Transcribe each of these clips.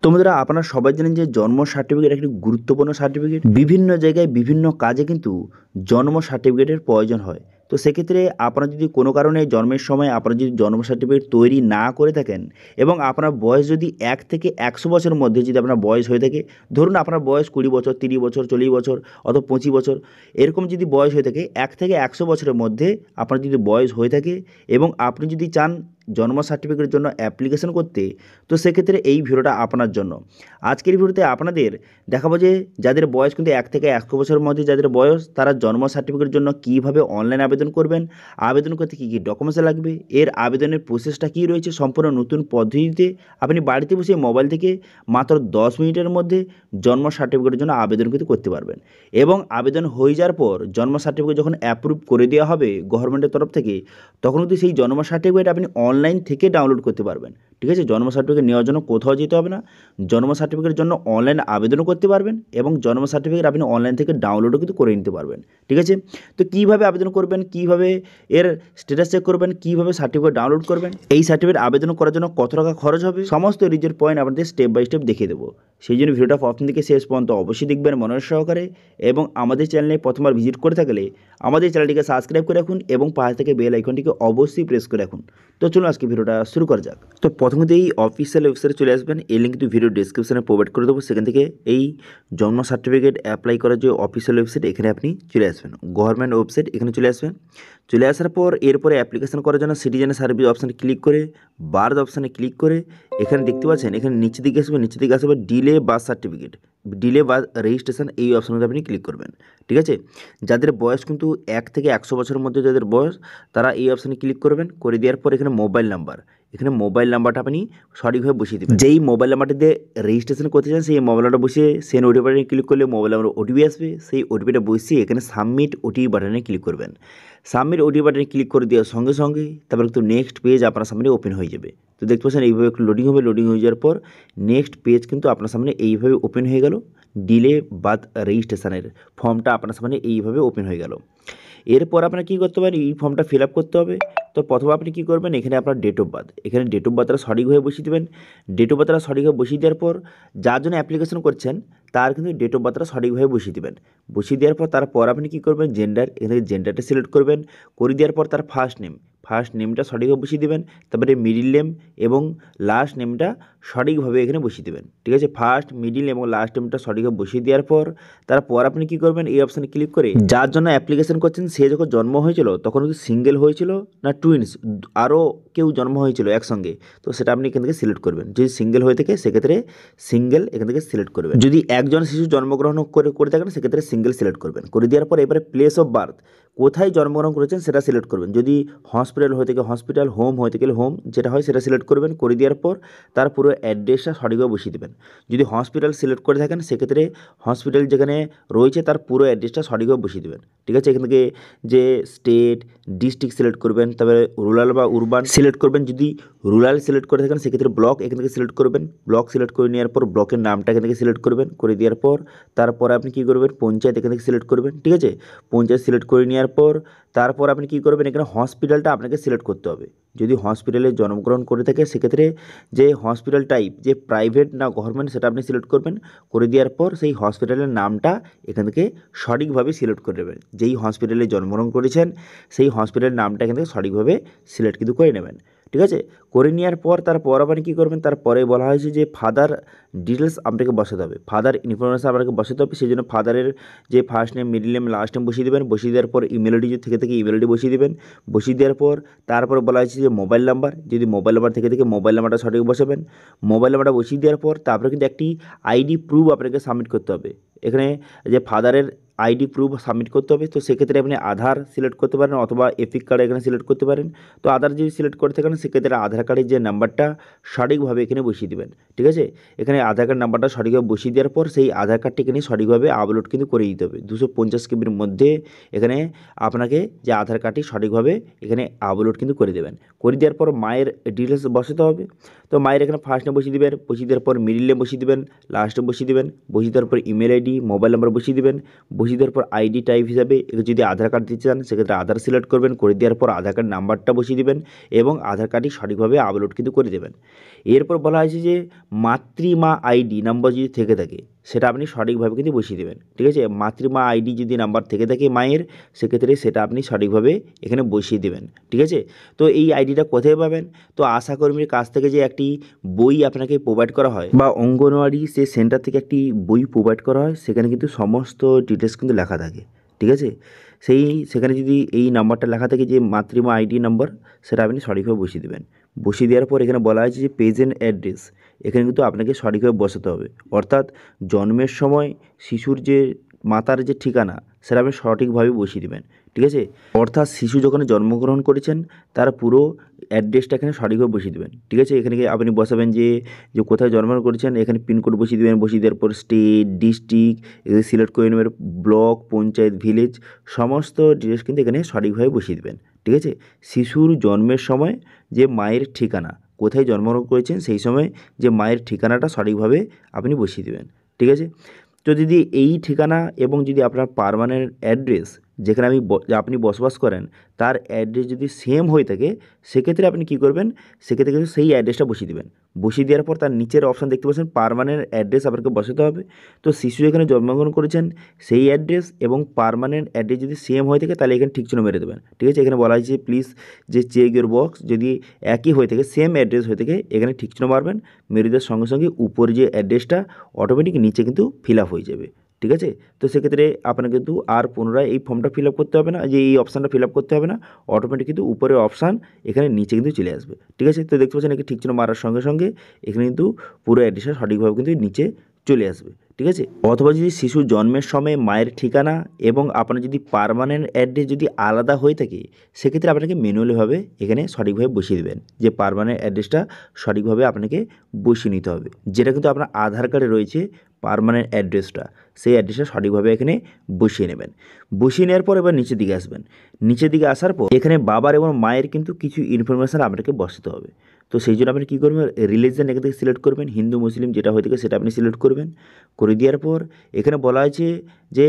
তো বন্ধুরা, আপনারা সবাই জানেন যে জন্ম সার্টিফিকেট একটি গুরুত্বপূর্ণ সার্টিফিকেট। বিভিন্ন জায়গায় বিভিন্ন কাজে কিন্তু জন্ম সার্টিফিকেটের প্রয়োজন হয়। তো সেক্ষেত্রে আপনারা যদি কোনো কারণে জন্মের সময় আপনারা যদি জন্ম সার্টিফিকেট তৈরি না করে থাকেন এবং আপনার বয়স যদি 1 থেকে 100 বছরের মধ্যে যদি আপনার বয়স হয়ে থাকে, ধরুন আপনার বয়স 20 বছর, 30 বছর, 40 বছর অথবা 25 বছর, এরকম যদি বয়স হয়ে থাকে 1 থেকে 100 বছরের মধ্যে আপনার যদি বয়স হয়ে থাকে এবং আপনি যদি চান জন্ম সার্টিফিকেটের জন্য অ্যাপ্লিকেশন করতে, তো সেক্ষেত্রে এই ভিডিওটা আপনার জন্য। আজকের ভিডিওতে আপনাদের দেখাবো যে যাদের বয়স কিন্তু 1 থেকে 100 বছরের মধ্যে যাদের বয়স, তারা জন্ম সার্টিফিকেটের জন্য কীভাবে অনলাইন আবেদন করবেন, আবেদন করতে কী কী ডকুমেন্টস লাগবে, এর আবেদনের প্রসেসটা কী রয়েছে, সম্পূর্ণ নতুন পদ্ধতিতে আপনি বাড়িতে বসে মোবাইল থেকে মাত্র 10 মিনিটের মধ্যে জন্ম সার্টিফিকেটের জন্য আবেদন কিন্তু করতে পারবেন। এবং আবেদন হয়ে যাওয়ার পর জন্ম সার্টিফিকেট যখন অ্যাপ্রুভ করে দেওয়া হবে গভর্নমেন্টের তরফ থেকে, তখন কিন্তু সেই জন্ম সার্টিফিকেট আপনি অনলাইন থেকে ডাউনলোড করতে পারবেন। ঠিক আছে, জন্ম সার্টিফিকেট নেওয়ার জন্য কোথাও যেতে হবে না, জন্ম সার্টিফিকেটের জন্য অনলাইন আবেদনও করতে পারবেন এবং জন্ম সার্টিফিকেট আপনি অনলাইন থেকে ডাউনলোডও কিন্তু করে নিতে পারবেন। ঠিক আছে, তো কীভাবে আবেদন করবেন, কীভাবে এর স্ট্যাটাস চেক করবেন, কীভাবে সার্টিফিকেট ডাউনলোড করবেন, এই সার্টিফিকেট আবেদন করার জন্য কত টাকা খরচ হবে, সমস্ত রিজের পয়েন্ট আপনাদের স্টেপ বাই স্টেপ দেখিয়ে দেবো। সেই জন্য ভিডিওটা প্রথম থেকে শেষ পর্যন্ত অবশ্যই দেখবেন মনোযোগ সহকারে। এবং আমাদের চ্যানেলে প্রথমবার ভিজিট করে থাকলে আমাদের চ্যানেলটিকে সাবস্ক্রাইব করে রাখুন এবং পাশে থেকে বেল আইকনটিকে অবশ্যই প্রেস করে রাখুন। তো চলুন আজকে ভিডিওটা শুরু করা যাক। তো প্রথমত এই অফিসিয়াল ওয়েবসাইটে চলে আসবেন, এই লিঙ্ক কিন্তু ভিডিও ডিসক্রিপশনে প্রোভাইড করে দেবো। সেখান থেকে এই জন্ম সার্টিফিকেট অ্যাপ্লাই করার যে অফিসিয়াল ওয়েবসাইট, এখানে আপনি চলে আসবেন, গভর্নমেন্ট ওয়েবসাইট, এখানে চলে আসবেন। চলে আসার পর এরপরে অ্যাপ্লিকেশন করার জন্য সিটিজেন সার্ভিস অপশানে ক্লিক করে বার্থ অপশানে ক্লিক করে এখানে দেখতে পাচ্ছেন, এখানে নিচের দিকে আসবে, নিচের দিকে আসবে delay birth certificate, delay birth registration, এই অপশানটা আপনি ক্লিক করবেন। ঠিক আছে, যাদের বয়স কিন্তু 1 থেকে 100 বছরের মধ্যে যাদের বয়স, তারা এই অপশানে ক্লিক করবেন। করে দেওয়ার পর এখানে মোবাইল নাম্বার, এখানে মোবাইল নাম্বারটা আপনি সঠিকভাবে বসিয়ে দেবেন। যেই মোবাইল নাম্বারটা দিয়ে রেজিস্ট্রেশন করতে চান সেই মোবাইল নাম্বারটা বসিয়ে সেন্ড ওটিপি বাটনে ক্লিক করলে মোবাইল নাম্বার ওটিপি আসবে, সেই ওটিপিটা বসিয়ে এখানে সাবমিট ওটিপি বাটনে ক্লিক করবেন। সাবমিট ওটিপি বাটনে ক্লিক করে দেওয়ার সঙ্গে সঙ্গে তারপর কিন্তু নেক্সট পেজ আপনার সামনে ওপেন হয়ে যাবে। তো দেখতে পাচ্ছেন এইভাবে একটু লোডিং হবে, লোডিং হয়ে যাওয়ার পর নেক্সট পেজ কিন্তু আপনার সামনে এইভাবে ওপেন হয়ে গেল। ডিলে বার্থ রেজিস্ট্রেশনের ফর্মটা আপনার সামনে এইভাবে ওপেন হয়ে গেল। এরপর আপনারা কী করতে পারেন, এই ফর্মটা ফিল আপ করতে হবে। তো প্রথমে আপনি কী করবেন, এখানে আপনার ডেট অফ বার্থ, এখানে ডেট অফ বার্থটা সঠিকভাবে বসিয়ে দেবেন। ডেট অফ বার্থটা সঠিকভাবে বসিয়ে দেওয়ার পর যার জন্য অ্যাপ্লিকেশন করছেন তার কিন্তু ডেট অফ বার্থটা সঠিকভাবে বসিয়ে দেবেন। বসিয়ে দেওয়ার পর তারপর আপনি কী করবেন, জেন্ডার, এখানে জেন্ডারটা সিলেক্ট করবেন। করে দেওয়ার পর তার ফার্স্ট নেমটা সঠিকভাবে বসিয়ে দেবেন। তারপরে মিডিল নেম এবং লাস্ট নেমটা সঠিকভাবে এখানে বসিয়ে দেবেন। ঠিক আছে, ফার্স্ট, মিডিল এবং লাস্ট নেমটা সঠিকভাবে বসিয়ে দেওয়ার পর তারপর আপনি কী করবেন, এই অপশানে ক্লিক করে যার জন্য অ্যাপ্লিকেশন করছেন সে যখন জন্ম হয়েছিল তখন কিন্তু সিঙ্গেল হয়েছিল না টুইন্স, আরও কেউ জন্ম হয়েছিল একসঙ্গে, তো সেটা আপনি এখান থেকে সিলেক্ট করবেন। যদি সিঙ্গেল হয়ে থাকে সেক্ষেত্রে সিঙ্গেল এখান থেকে সিলেক্ট করবেন। যদি একজন শিশু জন্মগ্রহণ করে থাকেন সেক্ষেত্রে সিঙ্গেল সিলেক্ট করবেন। করে দেওয়ার পর এবারে প্লেস অফ বার্থ, কোথায় জন্মগ্রহণ করেছেন সেটা সিলেক্ট করবেন। যদি হসপিটাল হয়ে থাকে হসপিটাল, হোম হয়ে থাকে হোম, যেটা হয় সেটা সিলেক্ট করবেন। করে দেওয়ার পর তার পুরো অ্যাড্রেসটা সঠিকভাবে বসিয়ে দেবেন। যদি হসপিটাল সিলেক্ট করে থাকেন সেক্ষেত্রে হসপিটাল যেখানে রয়েছে তার পুরো অ্যাড্রেসটা সঠিকভাবে বসিয়ে দেবেন। ঠিক আছে, এখান থেকে যে স্টেট, ডিস্ট্রিক্ট সিলেক্ট করবেন, তারপরে রুরাল বা উরবান সিলেক্ট করবেন। যদি রুরাল সিলেক্ট করে থাকেন সেক্ষেত্রে ব্লক এখান থেকে সিলেক্ট করবেন। ব্লক সিলেক্ট করে নেওয়ার পর ব্লকের নামটা এখান থেকে সিলেক্ট করবেন। করে দেওয়ার পর তারপরে আপনি কী করবেন, পঞ্চায়েত এখান থেকে সিলেক্ট করবেন। ঠিক আছে, পঞ্চায়েত সিলেক্ট করে নেওয়ার পর তারপর আপনি কী করবেন, এখানে হসপিটালটা আপনাকে সিলেক্ট করতে হবে। যদি হসপিটালে জন্মগ্রহণ করে থাকে সেক্ষেত্রে যে হসপিটাল টাইপ, যে প্রাইভেট না গভর্নমেন্ট, সেটা আপনি সিলেক্ট করবেন। করে দেওয়ার পর সেই হসপিটালের নামটা এখান থেকে সঠিকভাবে সিলেক্ট করে নেবেন। যেই হসপিটালে জন্মগ্রহণ করেছেন সেই হসপিটালের নামটা এখান থেকে সঠিকভাবে সিলেক্ট কিন্তু করে নেবেন। ঠিক আছে, করে নেওয়ার পর তারপর আপনি কী করবেন, তারপরে বলা হয়েছে যে ফাদার ডিটেলস আপনাকে বসাতে হবে, ফাদার ইনফরমেশন আপনাকে বসাতে হবে। সেই জন্য ফাদারের যে first name, middle name, last name বসিয়ে দেবেন। বসিয়ে দেওয়ার পর ইমেল আইডি যদি থেকে ইমেল আইডি বসিয়ে দেবেন। বসিয়ে দেওয়ার পর তারপর বলা হয়েছে যে মোবাইল নাম্বার, যদি মোবাইল নাম্বার থেকে মোবাইল নাম্বারটা সঠিক বসাবেন। মোবাইল নাম্বারটা বসিয়ে দেওয়ার পর তারপরে কিন্তু একটি আইডি প্রুফ আপনাকে সাবমিট করতে হবে। এখানে যে ফাদারের আইডি প্রুফ সাবমিট করতে হবে, তো সেক্ষেত্রে আপনি আধার সিলেক্ট করতে পারেন অথবা এপিক কার্ড এখানে সিলেক্ট করতে পারেন। তো আধার যদি সিলেক্ট করে থাকেন সেক্ষেত্রে আধার কার্ডের যে নাম্বারটা সঠিকভাবে এখানে বসিয়ে দেবেন। ঠিক আছে, এখানে আধার কার্ড নাম্বারটা সঠিকভাবে বসিয়ে দেওয়ার পর সেই আধার কার্ডটি এখানে সঠিকভাবে আপলোড কিন্তু করে দিতে হবে। 250 কেবির মধ্যে এখানে আপনাকে যে আধার কার্ডটি সঠিকভাবে এখানে আপলোড কিন্তু করে দেবেন। করে দেওয়ার পর মায়ের ডিটেলস বসাতে হবে। তো মায়ের এখানে ফার্স্ট নেম বসিয়ে দেবেন। বসিয়ে দেওয়ার পর মিডিল নেম বসিয়ে দেবেন, লাস্ট নেম বসিয়ে দেবেন। বসিয়ে দেওয়ার পর email ID ID, mobile number বসিয়ে দেবেন। বসিয়ে দেওয়ার পর আইডি টাইপ হিসাবে যদি আধার কার্ড দিতে চান সেক্ষেত্রে আধার সিলেক্ট করবেন। করে দেওয়ার পর আধার কার্ড নাম্বারটা বসিয়ে দেবেন এবং আধার কার্ডটি সঠিকভাবে আপলোড কিন্তু করে দেবেন। এরপর বলা হয়েছে যে মাতৃমা আইডি নাম্বার যদি থেকে থাকে সেটা আপনি সঠিকভাবে কিন্তু বসিয়ে দেবেন। ঠিক আছে, মাতৃমা আইডি যদি নাম্বার থেকে থাকে মায়ের, সেক্ষেত্রে সেটা আপনি সঠিকভাবে এখানে বসিয়ে দেবেন। ঠিক আছে, তো এই আইডিটা কোথায় পাবেন? তো আশাকর্মীর কাছ থেকে যে একটি বই আপনাকে প্রোভাইড করা হয় বা অঙ্গনওয়াড়ি সে সেন্টার থেকে একটি বই প্রোভাইড করা হয়, সেখানে কিন্তু সমস্ত ডিটেলস কিন্তু লেখা থাকে। ঠিক আছে, সেখানে যদি এই নাম্বারটা লেখা থাকে যে মাতৃমা আইডি নাম্বার, সেটা আপনি সঠিকভাবে বসিয়ে দেবেন। বসিয়ে দেওয়ার পর এখানে বলা হয়েছে যে প্রেজেন্ট অ্যাড্রেস, এখানে কিন্তু আপনাকে সঠিকভাবে বসাতে হবে। অর্থাৎ জন্মের সময় শিশুর যে মাতার যে ঠিকানা সেটা আপনি সঠিকভাবে বসিয়ে দেবেন। ঠিক আছে, অর্থাৎ শিশু যখন জন্মগ্রহণ করেছেন তার পুরো অ্যাড্রেসটা এখানে সঠিকভাবে বসিয়ে দেবেন। ঠিক আছে, এখানে আপনি বসাবেন যে কোথায় জন্মগ্রহণ করেছেন, এখানে পিনকোড বসিয়ে দেবেন। বসিয়ে দেওয়ার পর স্টেট, ডিস্ট্রিক্ট এগুলো সিলেক্ট করে নেবেন, ব্লক, পঞ্চায়েত, ভিলেজ, সমস্ত ডিটেলস কিন্তু এখানে সঠিকভাবে বসিয়ে দেবেন। ঠিক আছে, শিশুর জন্মের সময় যে মায়ের ঠিকানা, কোথায় জন্মগ্রহণ করেছেন সেই সময় যে মায়ের ঠিকানাটা সঠিকভাবে আপনি বসিয়ে দেবেন। ঠিক আছে, তো যদি এই ঠিকানা এবং যদি আপনার পার্মানেন্ট অ্যাড্রেস যেখানে আপনি বসবাস করেন তার অ্যাড্রেস যদি সেম হয়ে থাকে, সেক্ষেত্রে আপনি কী করবেন, সেক্ষেত্রে কিন্তু সেই অ্যাড্রেসটা বসিয়ে দেবেন। বসিয়ে দেওয়ার পর তার নিচের অপশান দেখতে পাচ্ছেন পার্মানেন্ট অ্যাড্রেস আপনাকে বসাতে হবে। তো শিশু যেখানে জন্মগ্রহণ করেছেন সেই অ্যাড্রেস এবং পার্মানেন্ট অ্যাড্রেস যদি সেম হয়ে থাকে তাহলে এখানে ঠিক চিহ্ন মেরে দেবেন। ঠিক আছে, এখানে বলা হয়েছে প্লিজ যে চেক ইউর বক্স, যদি একই হয়ে থাকে সেম অ্যাড্রেস হয়ে থাকে এখানে ঠিক চিহ্ন মারবেন। মেরে দেওয়ার সঙ্গে সঙ্গে উপরে যে অ্যাড্রেসটা অটোমেটিক নিচে কিন্তু ফিল আপ হয়ে যাবে। ঠিক আছে, তো সেক্ষেত্রে আপনাকে কিন্তু আর পুনরায় এই ফর্মটা ফিল আপ করতে হবে না, যে এই অপশানটা ফিল আপ করতে হবে না, অটোমেটিক কিন্তু উপরের অপশান এখানে নিচে কিন্তু চলে আসবে। ঠিক আছে, তো দেখতে পাচ্ছেন এখানে ঠিক চিহ্ন মারার সঙ্গে সঙ্গে এখানে কিন্তু পুরো অ্যাড্রেসটা সঠিকভাবে কিন্তু নিচে চলে আসবে। ঠিক আছে, অথবা যদি শিশু জন্মের সময় মায়ের ঠিকানা এবং আপনার যদি পার্মানেন্ট অ্যাড্রেস যদি আলাদা হয়ে থাকে, সেক্ষেত্রে আপনাকে ম্যানুয়ালিভাবে এখানে সঠিকভাবে বসিয়ে দেবেন, যে পার্মানেন্ট অ্যাড্রেসটা সঠিকভাবে আপনাকে বসিয়ে নিতে হবে। যেটা কিন্তু আপনার আধার কার্ডে রয়েছে পার্মানেন্ট অ্যাড্রেসটা, সেই অ্যাড্রেসটা সঠিকভাবে এখানে বসিয়ে নেবেন। বসিয়ে নেওয়ার পর এবার নিচের দিকে আসবেন। নিচের দিকে আসার পর এখানে বাবার এবং মায়ের কিন্তু কিছু ইনফরমেশান আপনাকে বসাতে হবে। তো সেই জন্য আপনি কী করবেন, রিলিজিয়ান এখান থেকে সিলেক্ট করবেন, হিন্দু মুসলিম যেটা হয়ে থাকে সেটা আপনি সিলেক্ট করবেন। করে দেওয়ার পর এখানে বলা হয়েছে যে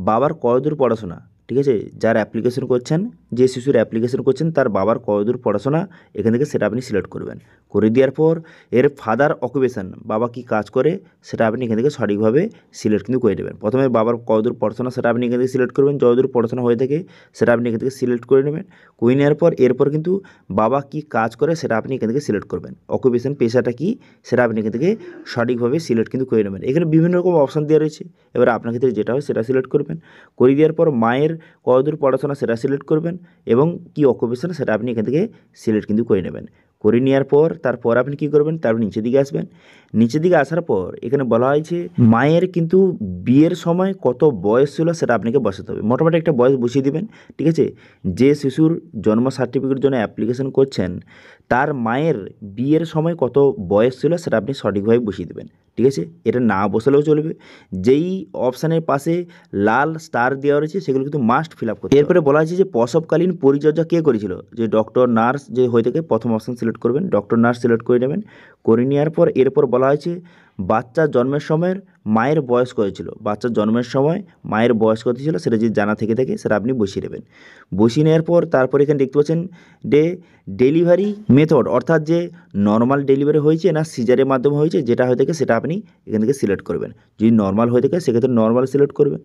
বাবার কতদূর পড়াশোনা। ঠিক আছে, যার অ্যাপ্লিকেশন করছেন, যে শিশুর অ্যাপ্লিকেশন করছেন তার বাবার কতদূর পড়াশোনা এখান থেকে সেটা আপনি সিলেক্ট করবেন। করে দেওয়ার পর এর ফাদার অকুপেশন, বাবা কী কাজ করে সেটা আপনি এখান থেকে সঠিকভাবে সিলেক্ট কিন্তু করে দেবেন। প্রথমে বাবার কতদূর পড়াশোনা সেটা আপনি এখান থেকে সিলেক্ট করবেন, যতদূর পড়াশোনা হয়ে থাকে সেটা আপনি এখান থেকে সিলেক্ট করে নেবেন। করে নেওয়ার পর এরপর কিন্তু বাবা কী কাজ করে সেটা আপনি এখান থেকে সিলেক্ট করবেন। অকুপেশন, পেশাটা কী সেটা আপনি এখান থেকে সঠিকভাবে সিলেক্ট কিন্তু করে নেবেন। এখানে বিভিন্ন রকম অপশান দেওয়া রয়েছে, এবার আপনার ক্ষেত্রে যেটা হয় সেটা সিলেক্ট করবেন। করে দেওয়ার পর মায়ের কতদূর পড়াশোনা সেটা সিলেক্ট করবেন এবং কী অকুপেশন সেটা আপনি এখান থেকে সিলেক্ট কিন্তু করে নেবেন। করে নেওয়ার পর তারপর আপনি কী করবেন, তারপর নিচের দিকে আসবেন। নিচের দিকে আসার পর এখানে বলা হয়েছে মায়ের কিন্তু বিয়ের সময় কত বয়স ছিল সেটা আপনাকে বসাতে হবে। মোটামুটি একটা বয়স বসিয়ে দেবেন। ঠিক আছে, যে শিশুর জন্ম সার্টিফিকেটের জন্য অ্যাপ্লিকেশন করছেন তার মায়ের বিয়ের সময় কত বয়স ছিল সেটা আপনি সঠিকভাবে বসিয়ে দেবেন। ঠিক আছে, এটা না বসালেও চলবে। যেই অপশানের পাশে লাল স্টার দেওয়া রয়েছে সেগুলো কিন্তু মাস্ট ফিল আপ করতে। এরপরে বলা হয়েছে যে প্রসবকালীন পরিচর্যা কে করেছিল, যে ডক্টর নার্স যে হয়ে থাকে প্রথম অপশান সিলেক্ট করবেন, ডক্টর নার্স সিলেক্ট করে নেবেন। করে নেওয়ার পর এরপর বলা হয়েছে বাচ্চার জন্মের সময়ের মায়ের বয়স কত ছিল, বাচ্চার জন্মের সময় মায়ের বয়স কত ছিল সেটা যদি জানা থেকে থাকে সেটা আপনি বসিয়ে দেবেন। বসিয়ে নেওয়ার পর তারপর এখানে দেখতে পাচ্ছেন ডেলিভারি মেথড, অর্থাৎ যে নর্মাল ডেলিভারি হয়েছে না সিজারের মাধ্যমে হয়েছে, যেটা হয়ে থাকে সেটা আপনি এখান থেকে সিলেক্ট করবেন। যদি নর্মাল হয়ে থাকে সেক্ষেত্রে নর্মাল সিলেক্ট করবেন।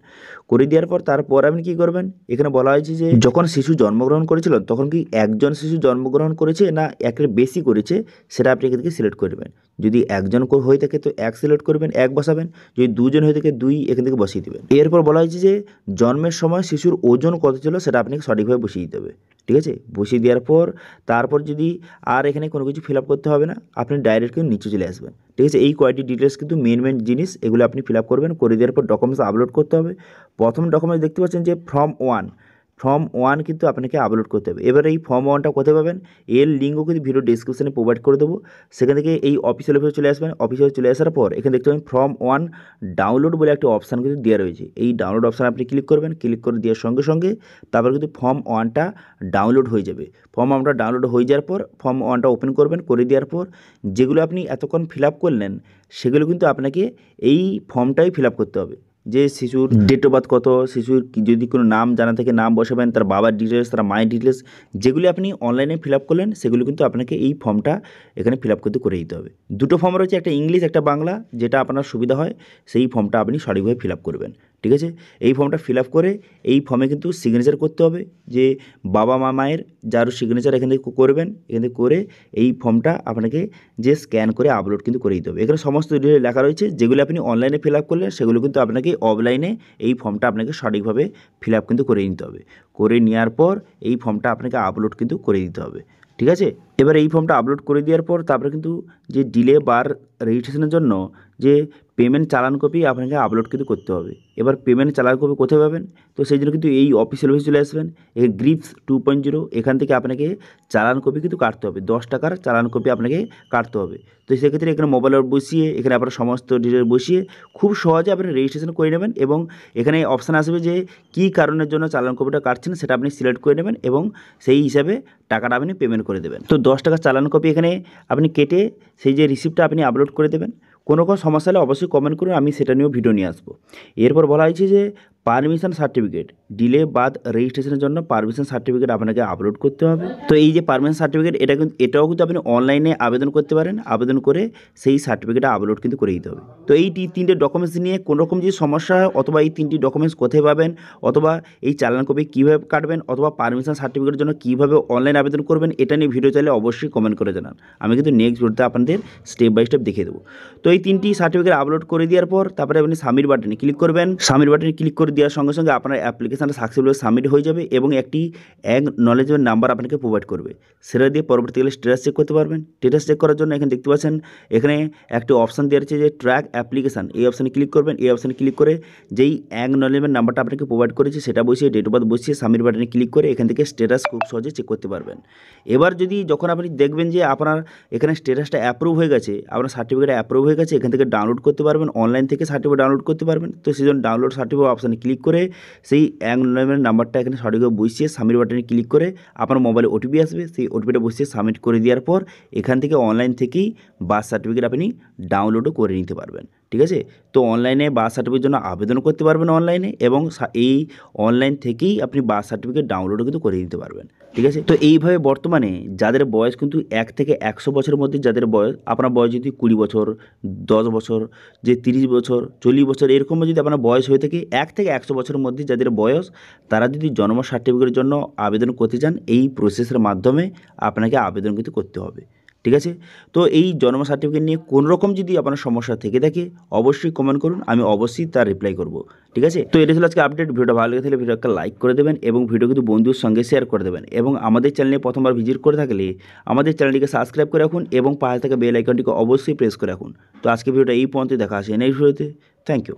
করে দেওয়ার পর তারপর আপনি কী করবেন, এখানে বলা হয়েছে যে যখন শিশু জন্মগ্রহণ করেছিল তখন কি একজন শিশু জন্মগ্রহণ করেছে না একের বেশি করেছে সেটা আপনি এখান থেকে সিলেক্ট করবেন। যদি একজন হয়ে থাকে তো এক সিলেক্ট করবেন, এক বসাবেন। যদি দুজন হয়ে থাকে দুই এখান থেকে বসিয়ে দেবেন। এরপর বলা হয়েছে যে জন্মের সময় শিশুর ওজন কত ছিল সেটা আপনাকে সঠিকভাবে বসিয়ে দিতে হবে। ঠিক আছে, বসিয়ে দেওয়ার পর তারপর যদি আর এখানে কোনো কিছু ফিল আপ করতে হবে না, আপনি ডাইরেক্ট কিন্তু নিচে চলে আসবেন। ঠিক আছে, এই কয়েকটি ডিটেলস কিন্তু মেন জিনিস, এগুলো আপনি ফিল আপ করবেন। করে দেওয়ার পর ডকুমেন্টস আপলোড করতে হবে। প্রথম ডকুমেন্টস দেখতে পাচ্ছেন যে ফর্ম ওয়ান কিন্তু আপনাকে আপলোড করতে হবে। এবার এই ফর্ম ওয়ানটা কোথায় পাবেন, এর লিঙ্কও কিন্তু ভিডিও ডিসক্রিপশনে প্রোভাইড করে দেবো। সেখান থেকে এই অফিসিয়াল ওয়েবসাইটে চলে আসবেন। অফিসিয়াল চলে আসার পর এখানে দেখতে পাবেন ফর্ম ওয়ান ডাউনলোড বলে একটা অপশান কিন্তু দেওয়া রয়েছে। এই ডাউনলোড অপশান আপনি ক্লিক করবেন। ক্লিক করে দেওয়ার সঙ্গে সঙ্গে তারপর কিন্তু ফর্ম ওয়ানটা ডাউনলোড হয়ে যাবে। ফর্ম ওয়ানটা ডাউনলোড হয়ে যাওয়ার পর ফর্ম ওয়ানটা ওপেন করবেন। করে দেওয়ার পর যেগুলো আপনি এতক্ষণ ফিল আপ করলেন সেগুলো কিন্তু আপনাকে এই ফর্মটাই ফিল আপ করতে হবে। যে শিশুর ডেট অফ বার্থ কত, শিশুর যদি কোনো নাম জানা থাকে নাম বসাবেন, তার বাবার ডিটেলস, তার মায়ের ডিটেলস, যেগুলি আপনি অনলাইনে ফিল আপ করলেন সেগুলো কিন্তু আপনাকে এই ফর্মটা এখানে ফিল আপ করতে করে দিতে হবে। দুটো ফর্ম রয়েছে, একটা ইংলিশ একটা বাংলা, যেটা আপনার সুবিধা হয় সেই ফর্মটা আপনি সঠিকভাবে ফিল আপ করবেন। ঠিক আছে, এই ফর্মটা ফিল আপ করে এই ফর্মে কিন্তু সিগনেচার করতে হবে, যে বাবা মায়ের যার সিগনেচার এখান থেকে করবেন, এখান থেকে করে এই ফর্মটা আপনাকে যে স্ক্যান করে আপলোড কিন্তু করে দিতে হবে। এখানে সমস্ত ডিটেল লেখা রয়েছে, যেগুলো আপনি অনলাইনে ফিল আপ করলেন সেগুলো কিন্তু আপনাকে অফলাইনে এই ফর্মটা আপনাকে সঠিকভাবে ফিল আপ কিন্তু করে নিতে হবে। করে নেওয়ার পর এই ফর্মটা আপনাকে আপলোড কিন্তু করে দিতে হবে। ঠিক আছে, এবার এই ফর্মটা আপলোড করে দেওয়ার পর তারপরে কিন্তু যে ডিলে বার রেজিস্ট্রেশনের জন্য যে পেমেন্ট চালান কপি আপনাকে আপলোড কিন্তু করতে হবে। এবার পেমেন্ট চালান কপি কোথায় পাবেন, তো সেই জন্য কিন্তু এই অফিসিয়াল অফিসে চলে আসবেন, এই গ্রিপস 2.0 এখান থেকে আপনাকে চালান কপি কিন্তু কাটতে হবে, 10 টাকার চালান কপি আপনাকে কাটতে হবে। তো সেক্ষেত্রে এখানে মোবাইলে বসিয়ে এখানে আপনার সমস্ত ডিটেল বসিয়ে খুব সহজে আপনি রেজিস্ট্রেশন করে নেবেন, এবং এখানে অপশান আসবে যে কী কারণের জন্য চালান কপিটা কাটছেন সেটা আপনি সিলেক্ট করে নেবেন, এবং সেই হিসাবে টাকাটা আপনি পেমেন্ট করে দেবেন। তো 10 টাকার চালান কপি এখানে আপনি কেটে সেই যে রিসিপ্টটা আপনি আপলোড করে দেবেন। কোনো সমস্যা হলে অবশ্যই কমেন্ট করুন, আমি সেটা নিয়েও ভিডিও নিয়ে আসবো। এরপর বলা হয়েছে যে পারমিশন সার্টিফিকেট, ডিলে বাদ রেজিস্ট্রেশনের জন্য পারমিশন সার্টিফিকেট আপনাকে আপলোড করতে হবে। তো এই যে পারমিশন সার্টিফিকেট এটাও কিন্তু আপনি অনলাইনে আবেদন করতে পারেন, আবেদন করে সেই সার্টিফিকেটটা আপলোড কিন্তু করে দিতে হবে। তো এই তিনটে ডকুমেন্টস নিয়ে কোনো রকম যদি সমস্যা হয়, অথবা এই তিনটি ডকুমেন্টস কোথায় পাবেন, অথবা এই চালান কপি কীভাবে কাটবেন, অথবা পারমিশন সার্টিফিকেটের জন্য কীভাবে অনলাইন আবেদন করবেন, এটা নিয়ে ভিডিও চাইলে অবশ্যই কমেন্ট করে জানান, আমি কিন্তু নেক্সট ভিডিওতে আপনাদের স্টেপ বাই স্টেপ দেখিয়ে দেবো। তো এই তিনটি সার্টিফিকেট আপলোড করে দেওয়ার পর তারপরে আপনি সাবমিট বাটনে ক্লিক করবেন। সাবমিট বাটনে ক্লিক করে দেওয়ার সঙ্গে সঙ্গে আপনার অ্যাপ্লিকেশানটা সাকসেসফুলি সাবমিট হয়ে যাবে, এবং একটি অ্যাকনলেজমেন্ট নাম্বার আপনাকে প্রোভাইড করবে, সেটা দিয়ে পরবর্তীকালে স্ট্যাটাস চেক করতে পারবেন। স্ট্যাটাস চেক করার জন্য এখানে দেখতে পাচ্ছেন এখানে একটি অপশান দেওয়া আছে যে ট্র্যাক অ্যাপ্লিকেশান, এই অপশানে ক্লিক করবেন। এই অপশানে ক্লিক করে যেই অ্যাকনলেজমেন্ট নাম্বারটা আপনাকে প্রোভাইড করেছে সেটা বসিয়ে ডেট অফ বার্থ বসিয়ে সাবমিট বাটনে ক্লিক করে এখান থেকে স্ট্যাটাস খুব সহজে চেক করতে পারবেন। এবার যখন আপনি দেখবেন যে আপনার এখানে স্ট্যাটাসটা অ্যাপ্রুভ হয়ে গেছে, আপনার সার্টিফিকেট অ্যাপ্রুভ হয়ে গেছে, এখান থেকে ডাউনলোড করতে পারবেন, অনলাইন থেকে সার্টিফিকেট ডাউনলোড করতে পারবেন। তো সেই জন্য ডাউনলোড সার্টিফিকেট অপশানে ক্লিক করে সেই অ্যাকনলেজমেন্ট নাম্বারটা এখানে সঠিকভাবে বসিয়ে সাবমিট বাটনে ক্লিক করে আপনার মোবাইলে ওটিপি আসবে, সেই ওটিপিটা বসিয়ে সাবমিট করে দেওয়ার পর এখান থেকে অনলাইন থেকেই বার্থ সার্টিফিকেট আপনি ডাউনলোডও করে নিতে পারবেন। ঠিক আছে, তো অনলাইনে বার্থ সার্টিফিকেটের জন্য আবেদন করতে পারবেন অনলাইনে, এবং এই অনলাইন থেকেই আপনি বার্থ সার্টিফিকেট ডাউনলোডও কিন্তু করে নিতে পারবেন। ঠিক আছে, তো এইভাবে বর্তমানে যাদের বয়স কিন্তু 1 থেকে 100 বছরের মধ্যে, যাদের বয়স আপনার বয়স যদি 20 বছর, 10 বছর, যে 30 বছর, 40 বছর এরকম যদি আপনার বয়স হয়ে থাকে, 1 থেকে 100 বছরের মধ্যে যাদের বয়স, তারা যদি জন্ম সার্টিফিকেটের জন্য আবেদন করতে চান, এই প্রসেসের মাধ্যমে আপনাকে আবেদন কিন্তু করতে হবে। ঠিক আছে, তো এই জন্ম সার্টিফিকেট নিয়ে কোনো রকম যদি আপনার সমস্যা থেকে থাকে অবশ্যই কমেন্ট করুন, আমি অবশ্যই তার রিপ্লাই করব। ঠিক আছে, তো এটা ছিল আজকে আপডেট। ভিডিওটা ভালো লেগে থাকলে ভিডিওটা লাইক করে দেবেন, এবং ভিডিও কিন্তু বন্ধুর সঙ্গে শেয়ার করে দেবেন, এবং আমাদের চ্যানেলে প্রথমবার ভিজিট করে থাকলে আমাদের চ্যানেলটিকে সাবস্ক্রাইব করে রাখুন, এবং পাশে থাকা বেল আইকনটিকে অবশ্যই প্রেস করে রাখুন। তো আজকে ভিডিওটা এই পর্যন্ত, দেখা আসে নেক্সট ভিডিওতে। Thank you.